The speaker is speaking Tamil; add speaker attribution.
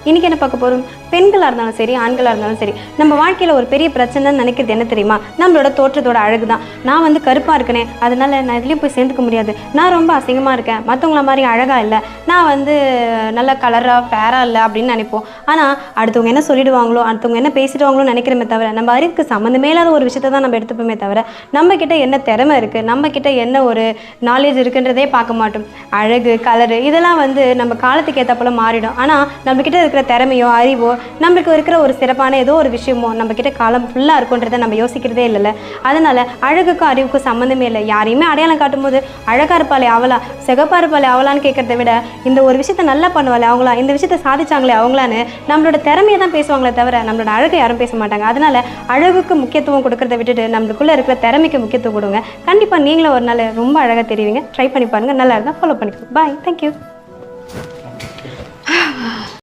Speaker 1: இன்னைக்கு என்ன பார்க்க போகிறோம்? பெண்களாக இருந்தாலும் சரி, ஆண்களாக இருந்தாலும் சரி, நம்ம வாழ்க்கையில் ஒரு பெரிய பிரச்சனைன்னு நினைக்கிறது என்ன தெரியுமா? நம்மளோட தோற்றத்தோட அழகு தான். நான் வந்து கருப்பாக இருக்கனே, அதனால நான் இதுலேயும் போய் சேர்ந்துக்க முடியாது. நான் ரொம்ப அசிங்கமாக இருக்கேன், மற்றவங்கள மாதிரி அழகாக இல்லை, நான் வந்து நல்ல கலராக ஃபேராக இல்லை அப்படின்னு நினைப்போம். ஆனால் அடுத்தவங்க என்ன சொல்லிடுவாங்களோ, அடுத்தவங்க என்ன பேசிடுவாங்களோ நினைக்கிறமே தவிர, நம்ம அறிவுக்கு சம்மந்தமே இல்லாத ஒரு விஷயத்தை தான் நம்ம எடுத்துப்போமே தவிர, நம்மக்கிட்ட என்ன திறமை இருக்குது, நம்மக்கிட்ட என்ன ஒரு நாலேஜ் இருக்குன்றதே பார்க்க மாட்டோம். அழகு, கலரு இதெல்லாம் வந்து நம்ம காலத்துக்கு ஏற்ற போல மாறிடும். ஆனால் நம்மக்கிட்ட இருக்கிற திறமையோ அறிவோ நம்மளுக்கு இருக்கிற ஒரு சிறப்பான ஏதோ ஒரு விஷயமோ நம்மக்கிட்ட காலம் ஃபுல்லாக இருக்குன்றதை நம்ம யோசிக்கிறதே இல்லைல்ல. அதனால் அழகுக்கும் அறிவுக்கும் சம்மந்தமே இல்லை. யாரையுமே அடையாளம் காட்டும் போது அழகாக இருப்பாளே அவளா, சிகப்பாக இருப்பாளே அவளான்னு கேட்குறத விட, இந்த ஒரு விஷயத்த நல்லா பண்ணுவாளே அவங்களா, இந்த விஷயத்த சாதிச்சாங்களே அவங்களான்னு நம்மளோட திறமையை தான் பேசுவாங்களே தவிர நம்மளோட அழகை யாரும் பேச மாட்டாங்க. அதனால் அழகுக்கு முக்கியத்துவம் கொடுக்கறத விட்டுட்டு நம்மளுக்குள்ளே இருக்கிற திறமைக்கு முக்கியத்துவம் கொடுங்க. கண்டிப்பாக நீங்களும் ஒரு நாள் ரொம்ப அழகாக தெரிவிங்க. ட்ரை பண்ணி பாருங்கள். நல்லா இருந்தால் ஃபாலோ பண்ணிக்கோங்க. பாய். தேங்க்யூ.